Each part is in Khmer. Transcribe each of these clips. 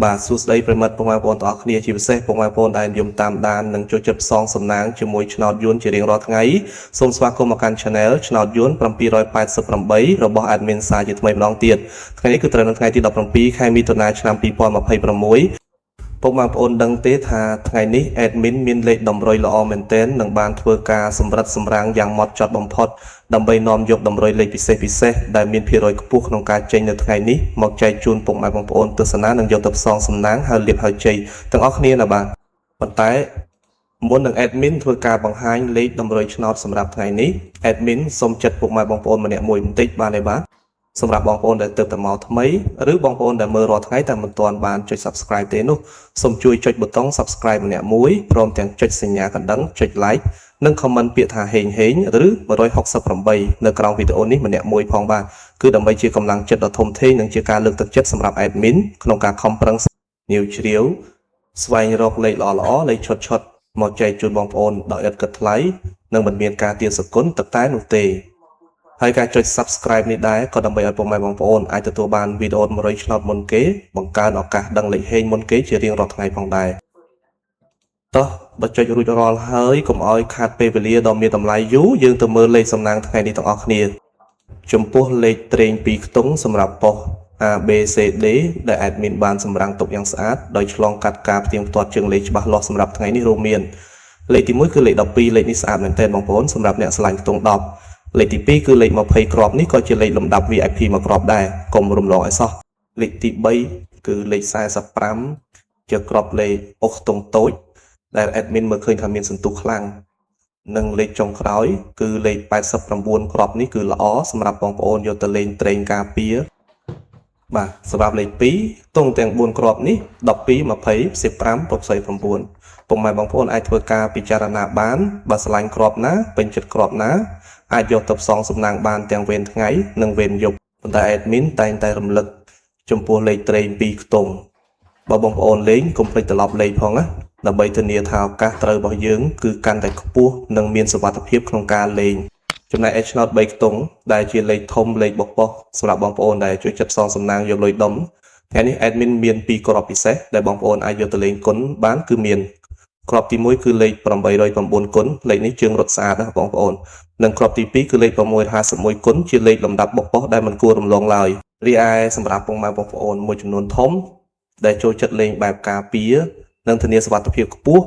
បាទសួស្តីប្រិមិត្តពុកម៉ែបងប្អូនទាំងអស់គ្នាជាពិសេសពុកម៉ែបងប្អូនដែលនិយមតាមដាននិងចូលចិត្តផ្សងសំណាងជាមួយឆ្នោតយួនជារៀងរាល់ថ្ងៃសូមស្វាគមន៍មកកាន់ Channel ឆ្នោតយួន788របស់ Admin សាជាថ្មីម្ដងទៀតថ្ងៃនេះគឺត្រូវនៅថ្ងៃទី17ខែមិថុនាឆ្នាំ2026ពុកម៉ែបងប្អូនដឹងទេថាថ្ងៃនេះ Admin មានលេខតម្រុយល្អមែនទែននិងបានធ្វើការសម្រិតសម្រាំងយ៉ាងម៉ត់ចត់បំផុតដើម្បីនាំយកតម្រុយលេខពិសេសដែលមានភាគរយខ្ពស់ក្នុងការចេញនៅថ្ងៃនេះមកចែកជូនពុកម៉ែបងប្អូនទស្សនានិងយកទៅផ្សងសំណាងហើយលាភហើយជ័យទាំងអស់គ្នាណាបាទប៉ុន្តែមុននឹង Admin ធ្វើការបង្ហាញលេខតម្រុយឆ្នោតសម្រាប់ថ្ងៃនេះ Admin សូមចាត់ពុកម៉ែបងប្អូនម្នាក់មួយបន្តិចបានទេបាទសម្រាប់បងប្អូនដែលទើបតែមកថ្មីឬបងប្អូនដែលមើលរាល់ថ្ងៃតែមិនទាន់បានចុច Subscribe ទេនោះសូមជួយចុចប៊ូតុង Subscribe ម្នាក់មួយព្រមទាំងចុចសញ្ញាកណ្ដឹងចុច Like និង comment ពាក្យថាហេងឬ168នៅក្រោមវីដេអូនេះម្នាក់មួយផងបាទគឺដើម្បីជាកម្លាំងចិត្តដ៏ធំធេងនិងជាការលើកទឹកចិត្តសម្រាប់ Admin ក្នុងការខំប្រឹងញៀវជ្រាវស្វែងរកលេខល្អៗលេខឈុតមកចែកជូនបងប្អូនដោយឥតគិតថ្លៃនិងមិនមានការទារសគុណទឹកតែនោះទេហើយការចុច Subscribe នេះដែរក៏ដើម្បីឲ្យពុកម៉ែបងប្អូនអាចទទួលបានវីដេអូ100ឆ្នោតមុនគេបង្កើនឱកាសដឹងលេខហេងមុនគេជារៀងរាល់ថ្ងៃផងដែរតោះបើចុចរួចរាល់ហើយកុំឲ្យខាតពេលវេលាដ៏មានតម្លៃយូរយើងទៅមើលលេខសំណាងថ្ងៃនេះទាំងអស់គ្នាចំពោះលេខត្រេង2ខ្ទង់សម្រាប់ប៉ុស្តិ៍ A B C D ដែល Admin បានសម្រាំងទុកយ៉ាងស្អាតដោយឆ្លងកាត់ការផ្ទៀងផ្ទាត់ជើងលេខច្បាស់លាស់សម្រាប់ថ្ងៃនេះរួមមានលេខទី1គឺលេខ12លេខនេះស្អាតមែនទែនបងប្អូនសម្រាប់អ្នកឆ្លាញ់ខ្ទង់10លេខទី2គឺលេខ20គ្រាប់នេះក៏ជាលេខលំដាប់ VIP មួយគ្រាប់ដែរកុំរំលងឲ្យសោះលេខទី3គឺលេខ45ជាគ្រាប់លេខអុកខ្ទង់តូចដែល Admin មើលឃើញថាមានសន្ទុះខ្លាំងនិងលេខចុងក្រោយគឺលេខ89គ្រាប់នេះគឺល្អសម្រាប់បងប្អូនយកទៅលេងត្រេងការពារបាទសម្រាប់លេខ2ទង់ទាំង4គ្រាប់នេះ12 20 15 69ពុកម៉ែបងប្អូនអាចធ្វើការពិចារណាបានបើឆ្លាញ់គ្រាប់ណាពេញចិត្តគ្រាប់ណាអាចយកទៅផ្សងសំណាងបានទាំងវេនថ្ងៃនិងវេនយប់ប៉ុន្តែ Admin តែងតែរំលឹកចំពោះលេខត្រេង2ខ្ទង់បើបងប្អូនលេងកុំភ្លេចត្រឡប់លេខផងណាដើម្បីធានាថាឱកាសត្រូវរបស់យើងគឺកាន់តែខ្ពស់និងមានសុវត្ថិភាពក្នុងការលេងចំណែកឯឆ្នោត3ខ្ទង់ដែលជាលេខធំលេខបោះសម្រាប់បងប្អូនដែលជួយចិត្តផ្សងសំណាងយកលុយដុំថ្ងៃនេះ Admin មាន2គ្រាប់ពិសេសដែលបងប្អូនអាចយកទៅលេងគុណបានគឺមានគ្រាប់ទី1គឺលេខ809គុណលេខនេះជើងរត់ស្អាតណាបងប្អូននិងគ្រាប់ទី2គឺលេខ651គុណជាលេខលំដាប់បោះដែលមិនគួររំលងឡើយរីឯសម្រាប់ពុកម៉ែបងប្អូនមួយចំនួនធំដែលចូលចិត្តលេងបែបការពារនិងធានាសុវត្ថិភាពខ្ពស់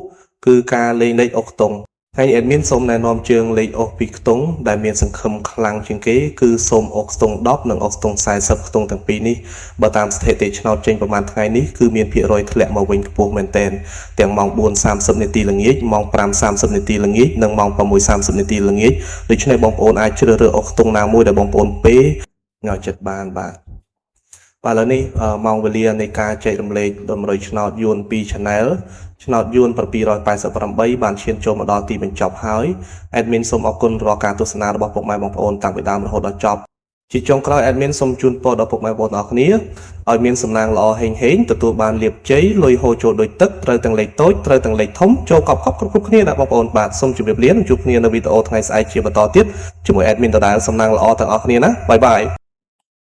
គឺការលេងលេខអុកខ្ទង់ហើយ Admin សូមណែនាំជើងលេខអុក2ខ្ទង់ដែលមានសង្ឃឹមខ្លាំងជាងគេគឺសូមអុកខ្ទង់10និងអុកខ្ទង់40ខ្ទង់ទាំងពីរនេះបើតាមស្ថិតិឆ្នោតចេញប្រហែលថ្ងៃនេះគឺមានភាគរយធ្លាក់មកវិញខ្ពស់មែនទែនទាំងម៉ោង 4:30 នាទីល្ងាចម៉ោង 5:30 នាទីល្ងាចនិងម៉ោង 6:30 នាទីល្ងាចដូច្នេះបងប្អូនអាចជ្រើសរើសអុកខ្ទង់ណាមួយដែលបងប្អូនពេញល់ចិត្តបានបាទឥឡូវនេះម៉ោងវេលានៃការចែករំលែកតម្រុយឆ្នោតយួន2 Channel ឆ្នោតយួន788បានឈានចូលមកដល់ទីបញ្ចប់ហើយ Admin សូមអរគុណរាល់ការទស្សនារបស់ពុកម៉ែបងប្អូនតាំងពីដើមរហូតដល់ចប់ជាចុងក្រោយ Admin សូមជូនពរដល់ពុកម៉ែបងប្អូនទាំងអស់គ្នាឲ្យមានសំណាងល្អហេងទទួលបានលាភជ័យលុយហូរចូលដូចទឹកត្រូវទាំងលេខតូចត្រូវទាំងលេខធំចូលកប់គ្រប់គ្នាណាបងប្អូនបាទសូមជម្រាបលាជួបគ្នានៅវីដេអូថ្ងៃស្អែកជាបន្តទៀតជាមួយ Admin ដដែលសំណាងល្អទាំងអស់គ្នាណាបាយបាយ